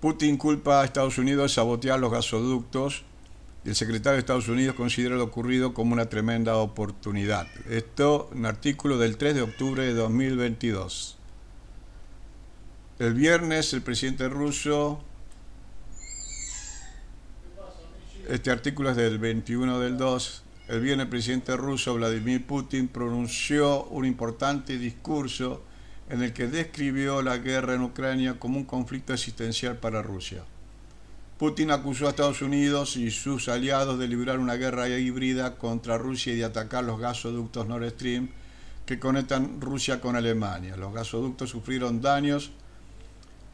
Putin culpa a Estados Unidos de sabotear los gasoductos y el secretario de Estados Unidos considera lo ocurrido como una tremenda oportunidad. Esto en un artículo del 3 de octubre de 2022. El viernes el presidente ruso, este artículo es del 21 del 2, el viernes el presidente ruso Vladimir Putin pronunció un importante discurso en el que describió la guerra en Ucrania como un conflicto existencial para Rusia. Putin acusó a Estados Unidos y sus aliados de librar una guerra híbrida contra Rusia y de atacar los gasoductos Nord Stream que conectan Rusia con Alemania. Los gasoductos sufrieron daños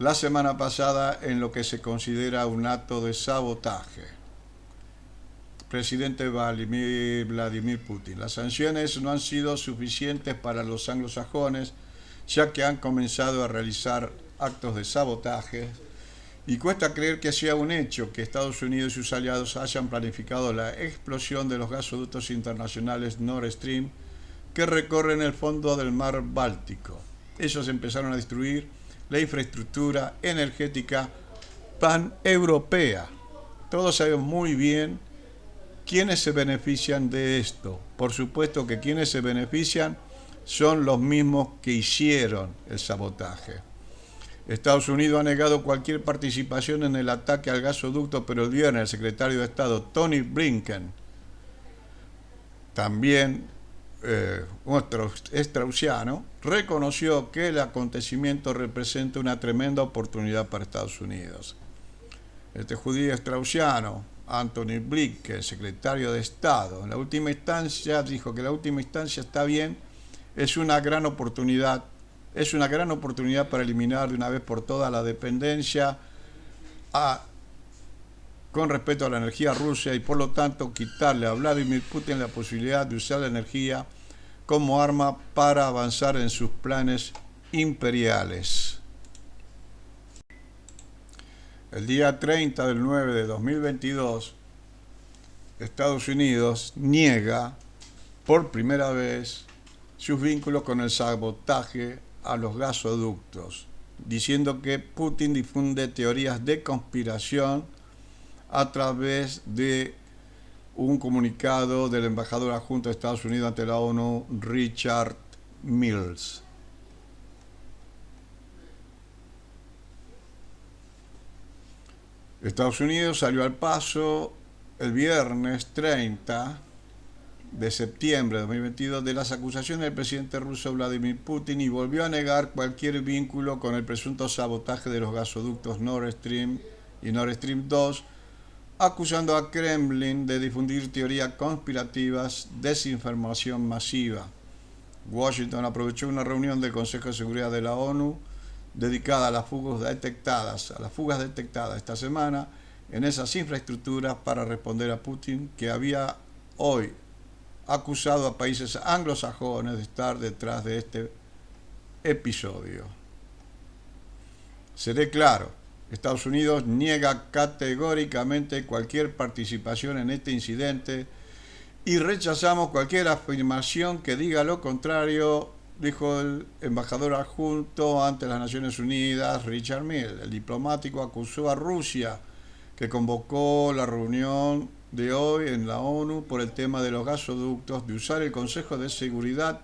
la semana pasada en lo que se considera un acto de sabotaje. Presidente Vladimir Putin. Las sanciones no han sido suficientes para los anglosajones, ya que han comenzado a realizar actos de sabotaje y cuesta creer que sea un hecho que Estados Unidos y sus aliados hayan planificado la explosión de los gasoductos internacionales Nord Stream que recorren el fondo del mar Báltico. Ellos empezaron a destruir la infraestructura energética paneuropea. Todos sabemos muy bien quiénes se benefician de esto. Por supuesto que quienes se benefician son los mismos que hicieron el sabotaje. Estados Unidos ha negado cualquier participación en el ataque al gasoducto, pero el viernes el secretario de Estado Tony Blinken, también straussiano, reconoció que el acontecimiento representa una tremenda oportunidad para Estados Unidos. Este judío straussiano, Anthony Blinken, secretario de Estado, en la última instancia dijo que la última instancia está bien, es una gran oportunidad para eliminar de una vez por todas la dependencia con respecto a la energía rusa y por lo tanto quitarle a Vladimir Putin la posibilidad de usar la energía como arma para avanzar en sus planes imperiales. El día 30 del 9 de 2022, Estados Unidos niega por primera vez sus vínculos con el sabotaje a los gasoductos, diciendo que Putin difunde teorías de conspiración a través de un comunicado del embajador adjunto de Estados Unidos ante la ONU, Richard Mills. Estados Unidos salió al paso el viernes 30 de septiembre de 2022 de las acusaciones del presidente ruso Vladimir Putin y volvió a negar cualquier vínculo con el presunto sabotaje de los gasoductos Nord Stream y Nord Stream 2, acusando a Kremlin de difundir teorías conspirativas, desinformación masiva. Washington aprovechó una reunión del Consejo de Seguridad de la ONU dedicada a las fugas detectadas esta semana en esas infraestructuras para responder a Putin, que había hoy acusado a países anglosajones de estar detrás de este episodio. Seré claro, Estados Unidos niega categóricamente cualquier participación en este incidente y rechazamos cualquier afirmación que diga lo contrario, dijo el embajador adjunto ante las Naciones Unidas, Richard Mills. El diplomático acusó a Rusia, que convocó la reunión de hoy en la ONU por el tema de los gasoductos, de usar el Consejo de Seguridad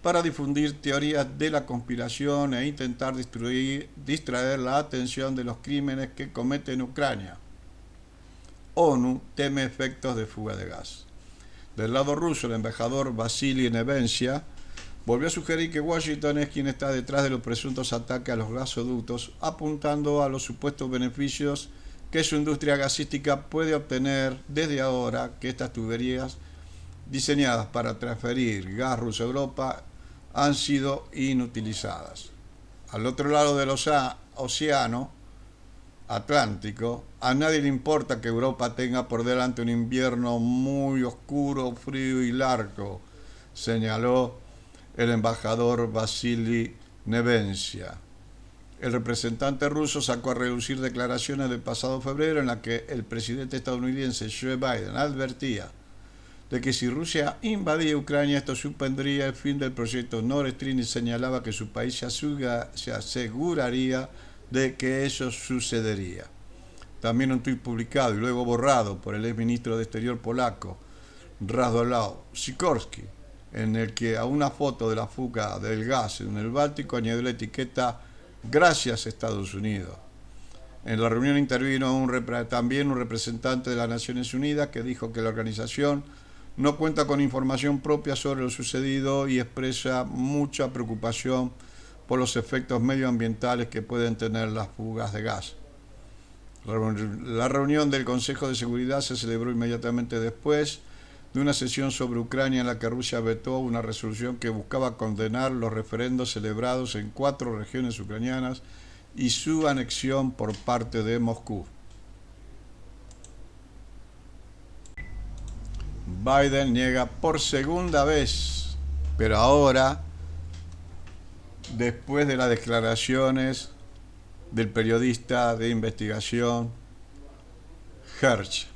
para difundir teorías de la conspiración e intentar distraer la atención de los crímenes que comete en Ucrania. ONU teme efectos de fuga de gas. Del lado ruso, el embajador Vasily Nevencia volvió a sugerir que Washington es quien está detrás de los presuntos ataques a los gasoductos, apuntando a los supuestos beneficios que su industria gasística puede obtener desde ahora que estas tuberías diseñadas para transferir gas ruso a Europa han sido inutilizadas. Al otro lado del océano Atlántico, a nadie le importa que Europa tenga por delante un invierno muy oscuro, frío y largo, señaló el embajador Vasily Nevencia. El representante ruso sacó a relucir declaraciones del pasado febrero en las que el presidente estadounidense Joe Biden advertía de que si Rusia invadía Ucrania esto supondría el fin del proyecto Nord Stream y señalaba que su país se aseguraría de que eso sucedería. También un tuit publicado y luego borrado por el exministro de Exterior polaco, Radosław Sikorski, en el que a una foto de la fuga del gas en el Báltico añadió la etiqueta "Gracias Estados Unidos". En la reunión intervino también un representante de las Naciones Unidas que dijo que la organización no cuenta con información propia sobre lo sucedido y expresa mucha preocupación por los efectos medioambientales que pueden tener las fugas de gas. La reunión del Consejo de Seguridad se celebró inmediatamente después de una sesión sobre Ucrania en la que Rusia vetó una resolución que buscaba condenar los referendos celebrados en 4 regiones ucranianas y su anexión por parte de Moscú. Biden niega por segunda vez, pero ahora, después de las declaraciones del periodista de investigación Hersh.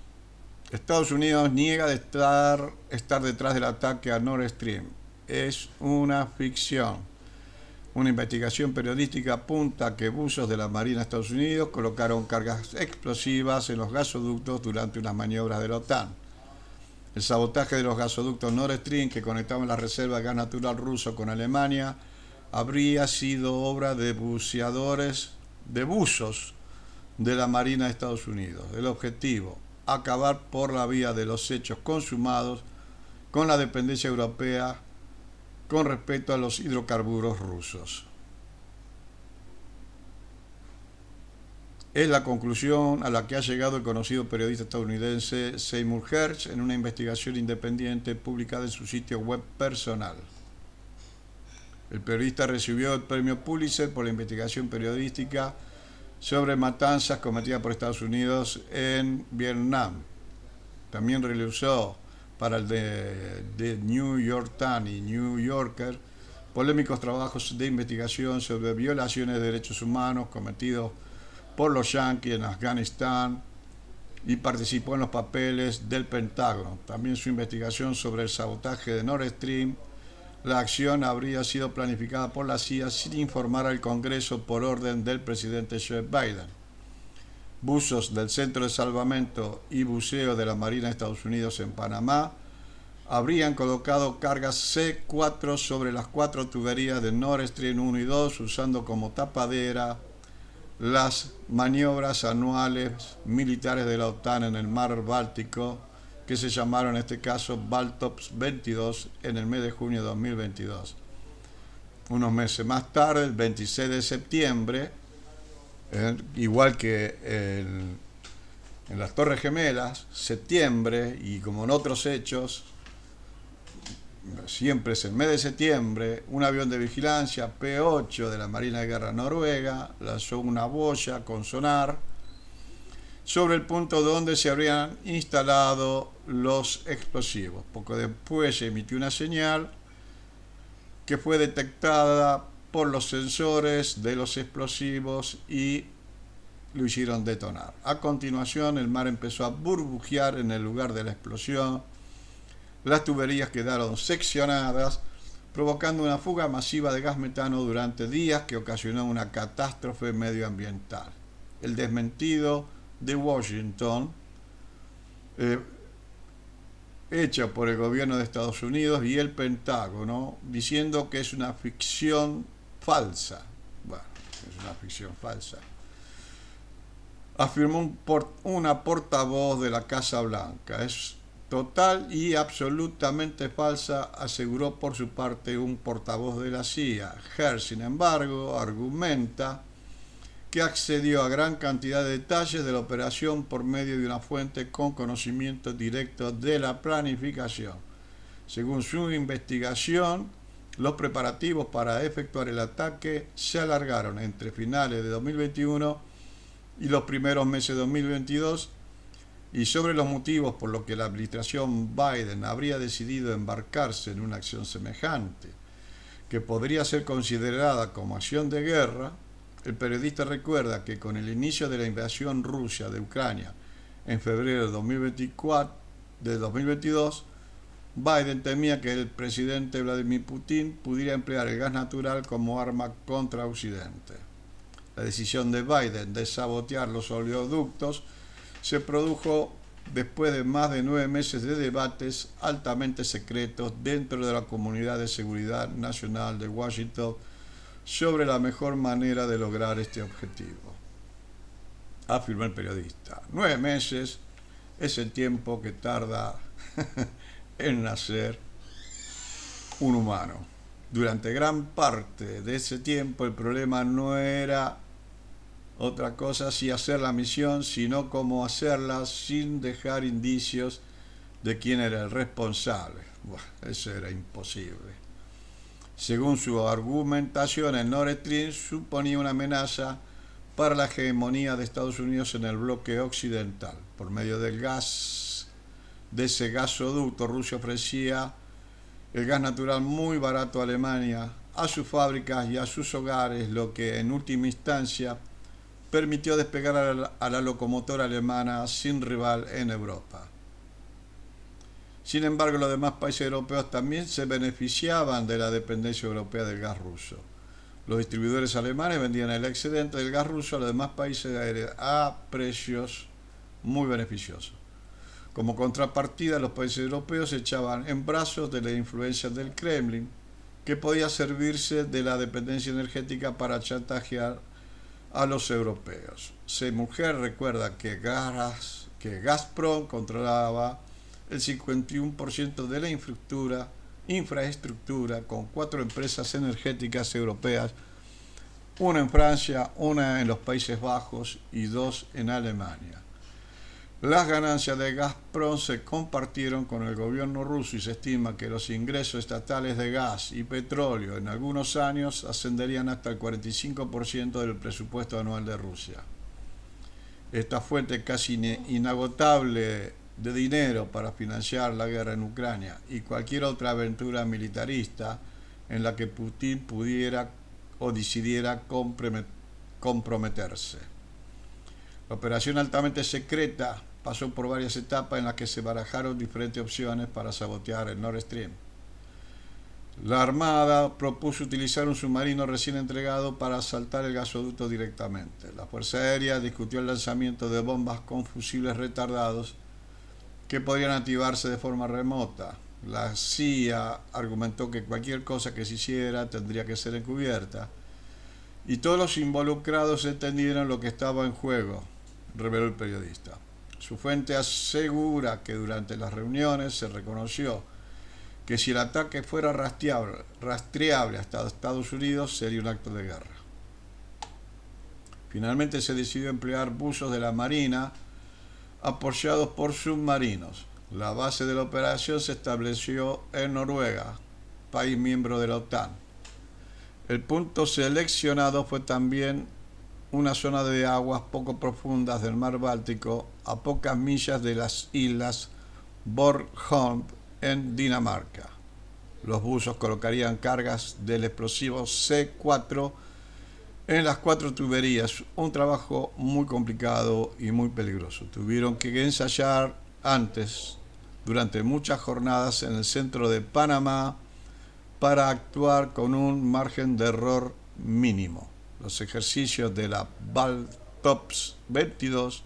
Estados Unidos niega de estar detrás del ataque a Nord Stream. Es una ficción. Una investigación periodística apunta a que buzos de la Marina de Estados Unidos colocaron cargas explosivas en los gasoductos durante unas maniobras de la OTAN. El sabotaje de los gasoductos Nord Stream que conectaban la reserva de gas natural ruso con Alemania habría sido obra de buzos de la Marina de Estados Unidos. El objetivo: acabar por la vía de los hechos consumados con la dependencia europea con respecto a los hidrocarburos rusos. Es la conclusión a la que ha llegado el conocido periodista estadounidense Seymour Hersh en una investigación independiente publicada en su sitio web personal. El periodista recibió el premio Pulitzer por la investigación periodística sobre matanzas cometidas por Estados Unidos en Vietnam. También realizó para el de New York Times y New Yorker polémicos trabajos de investigación sobre violaciones de derechos humanos cometidos por los yanquis en Afganistán y participó en los papeles del Pentágono. También su investigación sobre el sabotaje de Nord Stream. La acción habría sido planificada por la CIA sin informar al Congreso por orden del presidente Joe Biden. Buzos del Centro de Salvamento y Buceo de la Marina de Estados Unidos en Panamá habrían colocado cargas C4 sobre las 4 tuberías de Nord Stream 1 y 2 usando como tapadera las maniobras anuales militares de la OTAN en el mar Báltico, que se llamaron en este caso Baltops 22 en el mes de junio de 2022. Unos meses más tarde, el 26 de septiembre, igual que en las Torres Gemelas, septiembre, y como en otros hechos, siempre es el mes de septiembre, un avión de vigilancia P-8 de la Marina de Guerra noruega lanzó una boya con sonar sobre el punto donde se habrían instalado los explosivos. Poco después se emitió una señal que fue detectada por los sensores de los explosivos y lo hicieron detonar. A continuación, el mar empezó a burbujear en el lugar de la explosión. Las tuberías quedaron seccionadas, provocando una fuga masiva de gas metano durante días que ocasionó una catástrofe medioambiental. El desmentido de Washington, hecha por el gobierno de Estados Unidos y el Pentágono, diciendo que es una ficción falsa. Bueno, es una ficción falsa. Afirmó una portavoz de la Casa Blanca. Es total y absolutamente falsa, aseguró por su parte un portavoz de la CIA. Hersh, sin embargo, argumenta que accedió a gran cantidad de detalles de la operación por medio de una fuente con conocimiento directo de la planificación. Según su investigación, los preparativos para efectuar el ataque se alargaron entre finales de 2021 y los primeros meses de 2022, y sobre los motivos por los que la administración Biden habría decidido embarcarse en una acción semejante, que podría ser considerada como acción de guerra, el periodista recuerda que con el inicio de la invasión rusa de Ucrania en febrero de 2022, Biden temía que el presidente Vladimir Putin pudiera emplear el gas natural como arma contra Occidente. La decisión de Biden de sabotear los oleoductos se produjo después de más de 9 meses de debates altamente secretos dentro de la Comunidad de Seguridad Nacional de Washington sobre la mejor manera de lograr este objetivo, afirmó el periodista. 9 meses es el tiempo que tarda en nacer un humano. Durante gran parte de ese tiempo el problema no era otra cosa si hacer la misión, sino cómo hacerla sin dejar indicios de quién era el responsable. Buah, eso era imposible. Según su argumentación, el Nord Stream suponía una amenaza para la hegemonía de Estados Unidos en el bloque occidental. Por medio del gas, de ese gasoducto, Rusia ofrecía el gas natural muy barato a Alemania, a sus fábricas y a sus hogares, lo que en última instancia permitió despegar a la locomotora alemana sin rival en Europa. Sin embargo, los demás países europeos también se beneficiaban de la dependencia europea del gas ruso. Los distribuidores alemanes vendían el excedente del gas ruso a los demás países a precios muy beneficiosos. Como contrapartida, los países europeos se echaban en brazos de la influencia del Kremlin, que podía servirse de la dependencia energética para chantajear a los europeos. Mujer recuerda que Gazprom controlaba el 51% de la infraestructura con 4 empresas energéticas europeas, una en Francia, una en los Países Bajos y 2 en Alemania. Las ganancias de Gazprom se compartieron con el gobierno ruso y se estima que los ingresos estatales de gas y petróleo en algunos años ascenderían hasta el 45% del presupuesto anual de Rusia. Esta fuente casi inagotable de dinero para financiar la guerra en Ucrania y cualquier otra aventura militarista en la que Putin pudiera o decidiera comprometerse. La operación altamente secreta pasó por varias etapas en las que se barajaron diferentes opciones para sabotear el Nord Stream. La Armada propuso utilizar un submarino recién entregado para asaltar el gasoducto directamente. La Fuerza Aérea discutió el lanzamiento de bombas con fusibles retardados que podrían activarse de forma remota. La CIA argumentó que cualquier cosa que se hiciera tendría que ser encubierta y todos los involucrados entendieron lo que estaba en juego, reveló el periodista. Su fuente asegura que durante las reuniones se reconoció que si el ataque fuera rastreable hasta Estados Unidos sería un acto de guerra. Finalmente se decidió emplear buzos de la Marina apoyados por submarinos. La base de la operación se estableció en Noruega, país miembro de la OTAN. El punto seleccionado fue también una zona de aguas poco profundas del mar Báltico, a pocas millas de las islas Bornholm en Dinamarca. Los buzos colocarían cargas del explosivo C4 en las 4 tuberías, un trabajo muy complicado y muy peligroso. Tuvieron que ensayar antes, durante muchas jornadas, en el centro de Panamá para actuar con un margen de error mínimo. Los ejercicios de la Baltops 22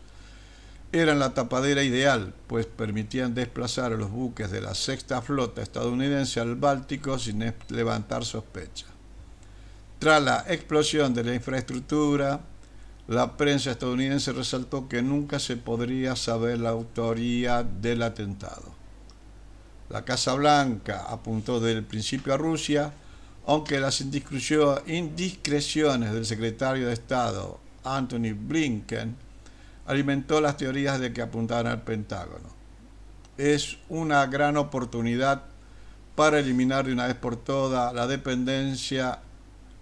eran la tapadera ideal, pues permitían desplazar a los buques de la Sexta Flota estadounidense al Báltico sin levantar sospecha. Tras la explosión de la infraestructura, la prensa estadounidense resaltó que nunca se podría saber la autoría del atentado. La Casa Blanca apuntó desde el principio a Rusia, aunque las indiscreciones del secretario de Estado, Antony Blinken, alimentó las teorías de que apuntaban al Pentágono. Es una gran oportunidad para eliminar de una vez por todas la dependencia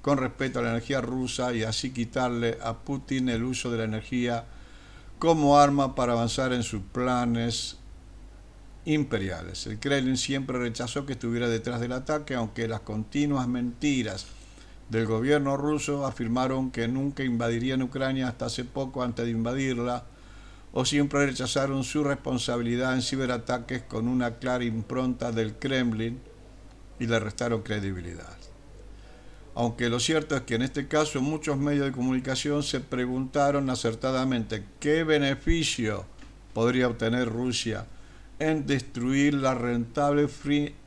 con respecto a la energía rusa y así quitarle a Putin el uso de la energía como arma para avanzar en sus planes imperiales. El Kremlin siempre rechazó que estuviera detrás del ataque, aunque las continuas mentiras del gobierno ruso afirmaron que nunca invadirían Ucrania hasta hace poco antes de invadirla, o siempre rechazaron su responsabilidad en ciberataques con una clara impronta del Kremlin y le restaron credibilidad. Aunque lo cierto es que en este caso muchos medios de comunicación se preguntaron acertadamente qué beneficio podría obtener Rusia en destruir la rentable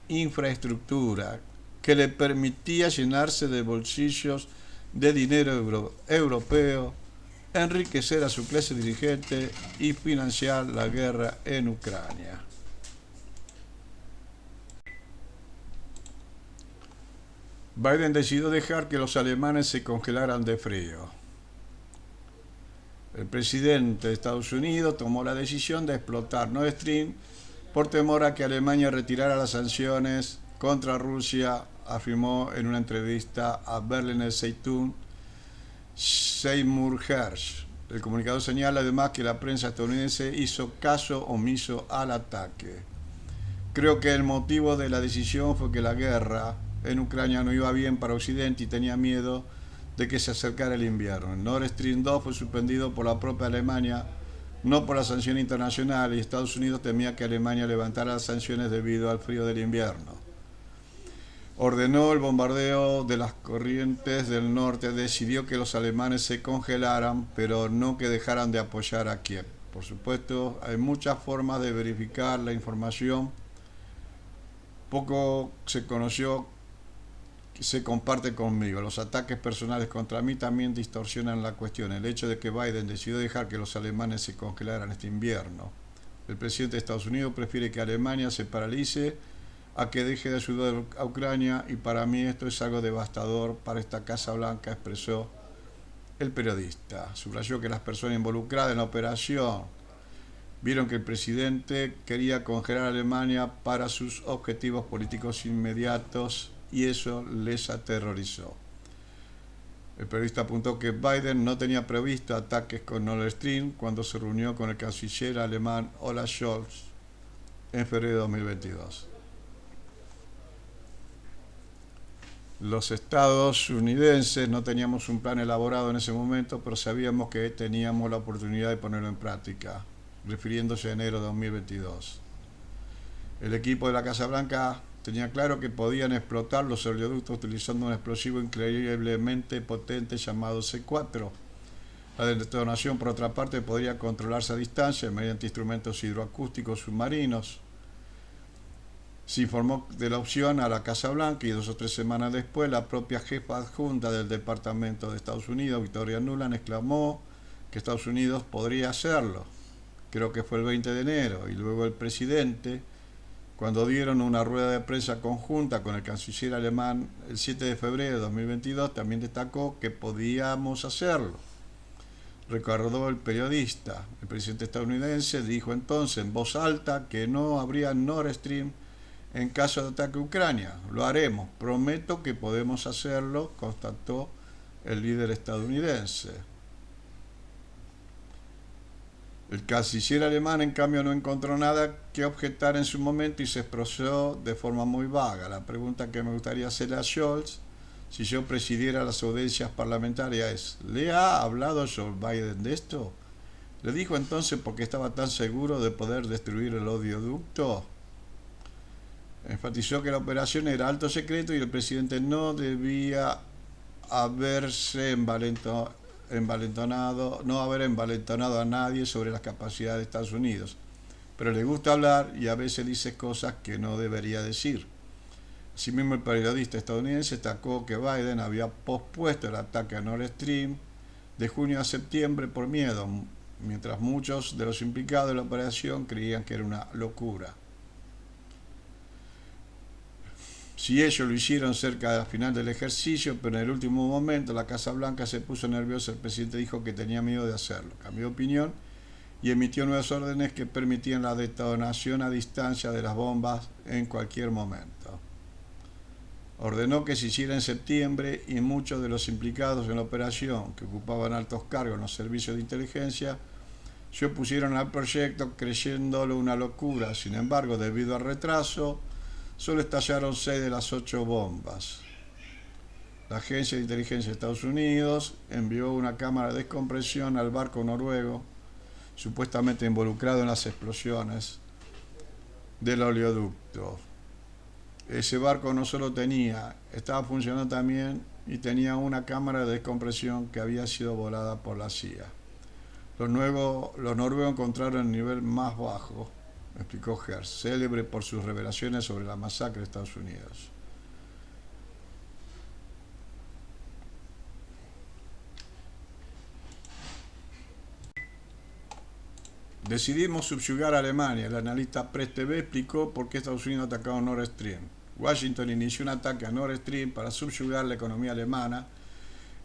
infraestructura que le permitía llenarse de bolsillos de dinero europeo, enriquecer a su clase dirigente y financiar la guerra en Ucrania. Biden decidió dejar que los alemanes se congelaran de frío. El presidente de Estados Unidos tomó la decisión de explotar Nord Stream por temor a que Alemania retirara las sanciones contra Rusia, afirmó en una entrevista a Berliner Zeitung Seymour Hersh. El comunicado señala además que la prensa estadounidense hizo caso omiso al ataque. Creo que el motivo de la decisión fue que la guerra en Ucrania no iba bien para Occidente y tenía miedo de que se acercara el invierno. El Nord Stream 2 fue suspendido por la propia Alemania, no por la sanción internacional, y Estados Unidos temía que Alemania levantara las sanciones debido al frío del invierno. Ordenó el bombardeo de las corrientes del norte, decidió que los alemanes se congelaran, pero no que dejaran de apoyar a Kiev. Por supuesto, hay muchas formas de verificar la información. Poco se conoció, se comparte conmigo. Los ataques personales contra mí también distorsionan la cuestión. El hecho de que Biden decidió dejar que los alemanes se congelaran este invierno. El presidente de Estados Unidos prefiere que Alemania se paralice a que deje de ayudar a Ucrania, y para mí esto es algo devastador para esta Casa Blanca, expresó el periodista. Subrayó que las personas involucradas en la operación vieron que el presidente quería congelar a Alemania para sus objetivos políticos inmediatos y eso les aterrorizó. El periodista apuntó que Biden no tenía previsto ataques con Nord Stream cuando se reunió con el canciller alemán Olaf Scholz en febrero de 2022. Los estadounidenses no teníamos un plan elaborado en ese momento, pero sabíamos que teníamos la oportunidad de ponerlo en práctica, refiriéndose a enero de 2022. El equipo de la Casa Blanca tenía claro que podían explotar los oleoductos utilizando un explosivo increíblemente potente llamado C4. La detonación, por otra parte, podría controlarse a distancia mediante instrumentos hidroacústicos submarinos. Se informó de la opción a la Casa Blanca y 2 o 3 semanas después la propia jefa adjunta del Departamento de Estados Unidos, Victoria Nuland, exclamó que Estados Unidos podría hacerlo. Creo que fue el 20 de enero, y luego el presidente, cuando dieron una rueda de prensa conjunta con el canciller alemán el 7 de febrero de 2022, también destacó que podíamos hacerlo. Recordó el periodista. El presidente estadounidense dijo entonces en voz alta que no habría Nord Stream en caso de ataque a Ucrania. Lo haremos, prometo que podemos hacerlo, constató el líder estadounidense. El canciller alemán, en cambio, no encontró nada que objetar en su momento y se expresó de forma muy vaga. La pregunta que me gustaría hacerle a Scholz, si yo presidiera las audiencias parlamentarias, es: ¿le ha hablado Joe Biden de esto? ¿Le dijo entonces porque estaba tan seguro de poder destruir el oleoducto? Enfatizó que la operación era alto secreto y el presidente no debía haberse envalentonado a nadie sobre las capacidades de Estados Unidos, pero le gusta hablar y a veces dice cosas que no debería decir. Asimismo, el periodista estadounidense destacó que Biden había pospuesto el ataque a Nord Stream de junio a septiembre por miedo, mientras muchos de los implicados en la operación creían que era una locura. Si ellos lo hicieron cerca del final del ejercicio, pero en el último momento la Casa Blanca se puso nerviosa, el presidente dijo que tenía miedo de hacerlo. Cambió de opinión y emitió nuevas órdenes que permitían la detonación a distancia de las bombas en cualquier momento. Ordenó que se hiciera en septiembre y muchos de los implicados en la operación, que ocupaban altos cargos en los servicios de inteligencia, se opusieron al proyecto creyéndolo una locura. Sin embargo, debido al retraso, solo estallaron 6 de las 8 bombas. La Agencia de Inteligencia de Estados Unidos envió una cámara de descompresión al barco noruego, supuestamente involucrado en las explosiones del oleoducto. Ese barco no solo estaba funcionando también y tenía una cámara de descompresión que había sido volada por la CIA. Los noruegos encontraron el nivel más bajo, explicó Hersh, célebre por sus revelaciones sobre la masacre de Estados Unidos. Decidimos subyugar a Alemania. El analista Press TV explicó por qué Estados Unidos atacó Nord Stream. Washington inició un ataque a Nord Stream para subyugar la economía alemana.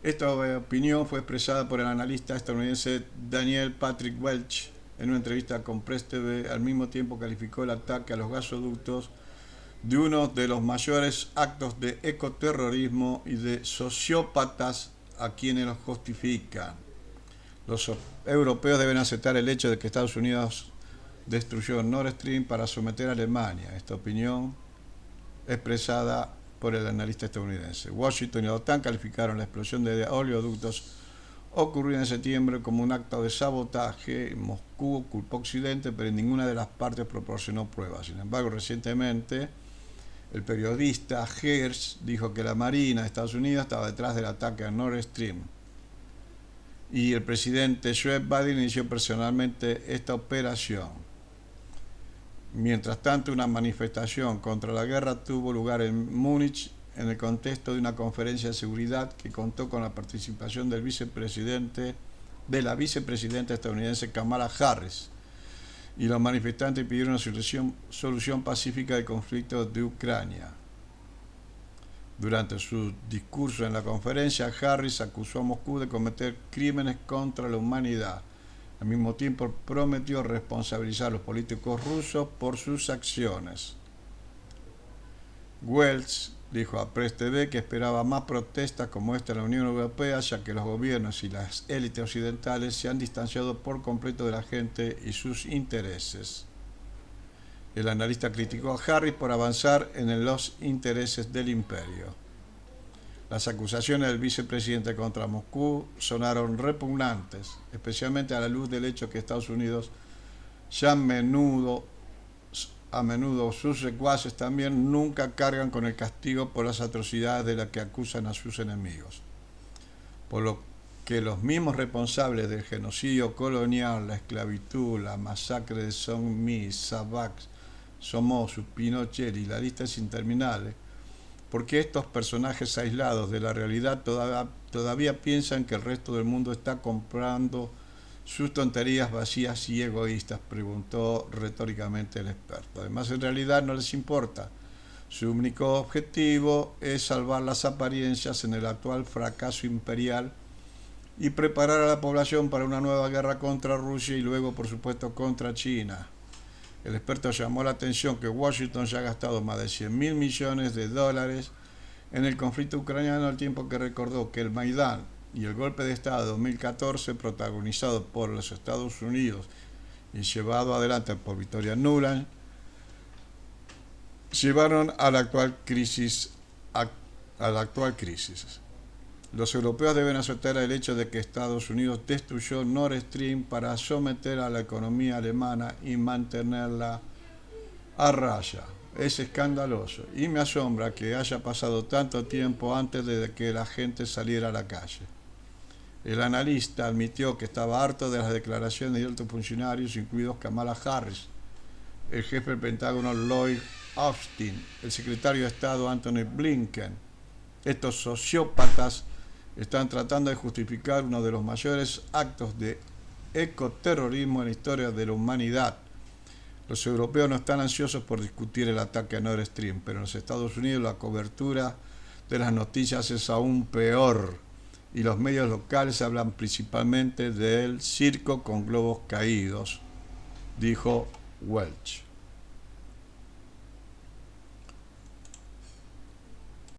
Esta opinión fue expresada por el analista estadounidense Daniel Patrick Welch en una entrevista con Press TV. Al mismo tiempo calificó el ataque a los gasoductos de uno de los mayores actos de ecoterrorismo y de sociópatas a quienes los justifican. Los europeos deben aceptar el hecho de que Estados Unidos destruyó Nord Stream para someter a Alemania. Esta opinión expresada por el analista estadounidense. Washington y la OTAN calificaron la explosión de oleoductos ocurrida en septiembre como un acto de sabotaje. Moscú culpó a Occidente, pero ninguna de las partes proporcionó pruebas. Sin embargo, recientemente, el periodista Hersh dijo que la Marina de Estados Unidos estaba detrás del ataque a Nord Stream. Y el presidente Joe Biden inició personalmente esta operación. Mientras tanto, una manifestación contra la guerra tuvo lugar en Múnich en el contexto de una conferencia de seguridad que contó con la participación de la vicepresidenta estadounidense Kamala Harris. Y los manifestantes pidieron una solución pacífica del conflicto de Ucrania. Durante su discurso en la conferencia, Harris acusó a Moscú de cometer crímenes contra la humanidad. Al mismo tiempo, prometió responsabilizar a los políticos rusos por sus acciones. Welch dijo a Press TV que esperaba más protestas como esta en la Unión Europea, ya que los gobiernos y las élites occidentales se han distanciado por completo de la gente y sus intereses. El analista criticó a Harris por avanzar en los intereses del imperio. Las acusaciones del vicepresidente contra Moscú sonaron repugnantes, especialmente a la luz del hecho que Estados Unidos ya a menudo sus secuaces también nunca cargan con el castigo por las atrocidades de las que acusan a sus enemigos. Por lo que los mismos responsables del genocidio colonial, la esclavitud, la masacre de Somme, Savak, Somoza, Pinochet y la lista es interminable, porque estos personajes aislados de la realidad todavía piensan que el resto del mundo está comprando sus tonterías vacías y egoístas, preguntó retóricamente el experto. Además, en realidad no les importa. Su único objetivo es salvar las apariencias en el actual fracaso imperial y preparar a la población para una nueva guerra contra Rusia y luego, por supuesto, contra China. El experto llamó la atención que Washington ya ha gastado más de $100.000 millones en el conflicto ucraniano, al tiempo que recordó que el Maidán y el golpe de Estado de 2014, protagonizado por los Estados Unidos y llevado adelante por Victoria Nuland, llevaron a la actual crisis. Los europeos deben aceptar el hecho de que Estados Unidos destruyó Nord Stream para someter a la economía alemana y mantenerla a raya. Es escandaloso y me asombra que haya pasado tanto tiempo antes de que la gente saliera a la calle. El analista admitió que estaba harto de las declaraciones de altos funcionarios, incluidos Kamala Harris, el jefe del Pentágono Lloyd Austin, el secretario de Estado Antony Blinken. Estos sociópatas están tratando de justificar uno de los mayores actos de ecoterrorismo en la historia de la humanidad. Los europeos no están ansiosos por discutir el ataque a Nord Stream, pero en los Estados Unidos la cobertura de las noticias es aún peor y los medios locales hablan principalmente del circo con globos caídos, dijo Welch.